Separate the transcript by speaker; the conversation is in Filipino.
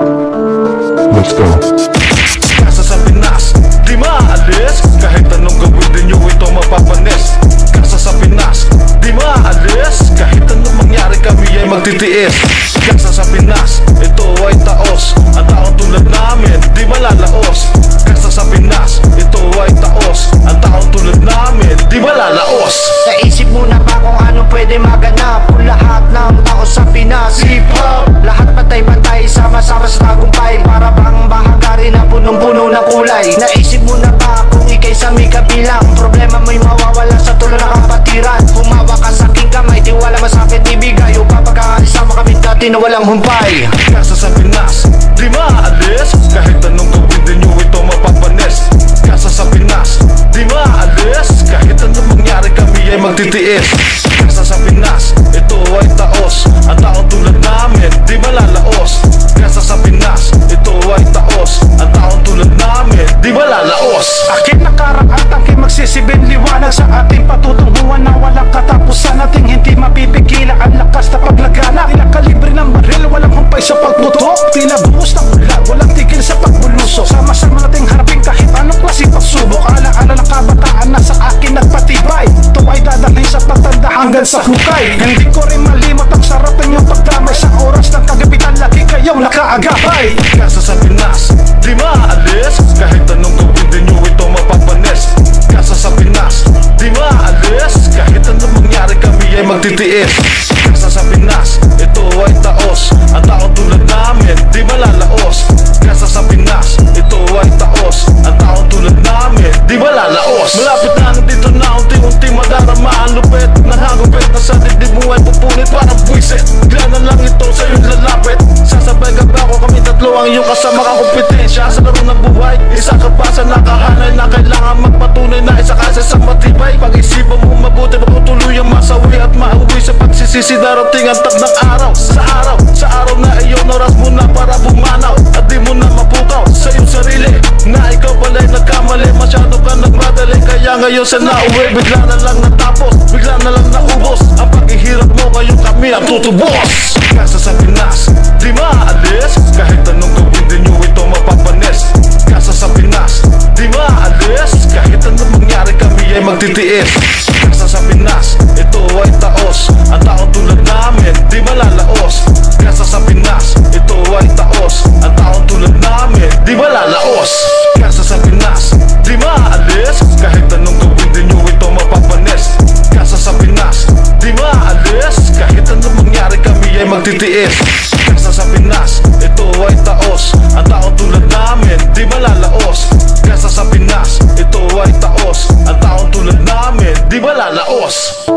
Speaker 1: Let's go.
Speaker 2: Kasa sa Pinas, di maalis. Kahit anong gawin din nyo, ito mapapanis. Kasa sa Pinas, di maalis. Kahit anong mangyari, kami ay magtitiis. Kasa sa Pinas, ito ay taos. Ang taong tulad namin, di malalaos. Kasa sa Pinas, ito ay taos. Ang taong tulad namin, di malalaos.
Speaker 3: Naisip mo na ba kung ano pwede maganap? Kung lahat ng tao sa Pinas hip-hop, lahat patay-patay, sama-sama sa tagumpay. Para bang bahagari na punong-puno ng kulay. Naisip mo na ba kung ikay sa may kabilang? Problema mo'y mawawala sa tulo ng kapatiran. Humawa ka sa aking kamay, tiwala mo sa akin ibigay. O papagkakalisama kami dati na walang humpay.
Speaker 2: Kasa sa Pinas, di maalis. Kahit anong gawin din nyo, ito mapapanis. Kasa sa Pinas, di maalis. Kahit anong mangyari, kami ay magtitiis. Kasa sa Pinas, ito ay taos. Ang taong tulad namin, di malalaos. Kasa sa Pinas, ito ay taos. Ang taong tulad namin, di malalaos.
Speaker 4: Akin nakaraan tangking magsisibin liwanag sa ating patutunguhan na walang katapusan. Ating hindi mapipigila ang lakas na paglagana. Tila kalibre ng baril, walang humpay sa pagtutok. Tila buhos ng ulan, walang tigil sa pagbulusok. Sama-sama nating harapin kahit anong klase pagsubok. Ala-ala ng kabataan na sa akin nagpatibay. Ito ay dadalhin sa pagtanda hanggang sa hukay. Hindi ko rin malimot ang sarap ninyong pagdamay. Sa oras ng kagabitan, lagi kayong nakaagapay.
Speaker 2: Kasa sa Pinas, di maalis. Kahit anong gawin din nyo, ito mapapanis. Kasa sa Pinas, di maalis. Kahit anong mangyari, kami ay magtitiis. Kasa sa Pinas, ito ay taos. Ang taong tulad namin, di malalaos. Kasa sa Pinas, ito ay taos. Ang taong tulad namin, di malalaos. Malapit na nandito na, unti-unti madarama. Ang lupit ng hagupit na sa dibdib mo ay pupunit parang buwisit. Bigla na lang ito sa'yo'y lalapit. Sasabay ka ba ako, kami tatlo ang iyong kasama kang kompetensya sa laro ng buhay. Isa ka pa sa nakahanay na kailangan magpatunay na isa kasi sa matibay. Pag-isipan mo mabuti, makutuloy ang masawi at mauwi sa pagsisisi. Darating ang tag ng araw. Sa araw na iyon, oras mo na para bumanaw. At di mo na mapukaw sa iyong sarili na ikaw pala'y nagkamali. Masyado ka nagmadali, kaya ngayon sa nauwi. Bigla na lang natapos, bigla na lang naubos. Ang paghihirap mo, ngayon kami ang tutubos. Kasa sa Pinas, di maalis. Kahit anong gawin din nyo, ito mapapanis. Kasa sa Pinas, di maalis. Kahit anong mangyari, kami ay magtitiis. Kasa sa Pinas, ito ay taos. Ang taong tulad namin, di malalaos. Kasa sa Pinas, ito ay taos. Ang taong tulad namin, di malalaos. Kasa sa Pinas, di maalis. Kahit anong gawin din nyo, ito mapapanis. Kasa sa Pinas, di maalis. Kahit anong mangyari, kami ay magtitiis. Kasa sa Pinas, ito ay taos. Ang taong tulad namin, di malalaos. Kasa sa Pinas, ito ay taos. Ang taong tulad namin, di malalaos.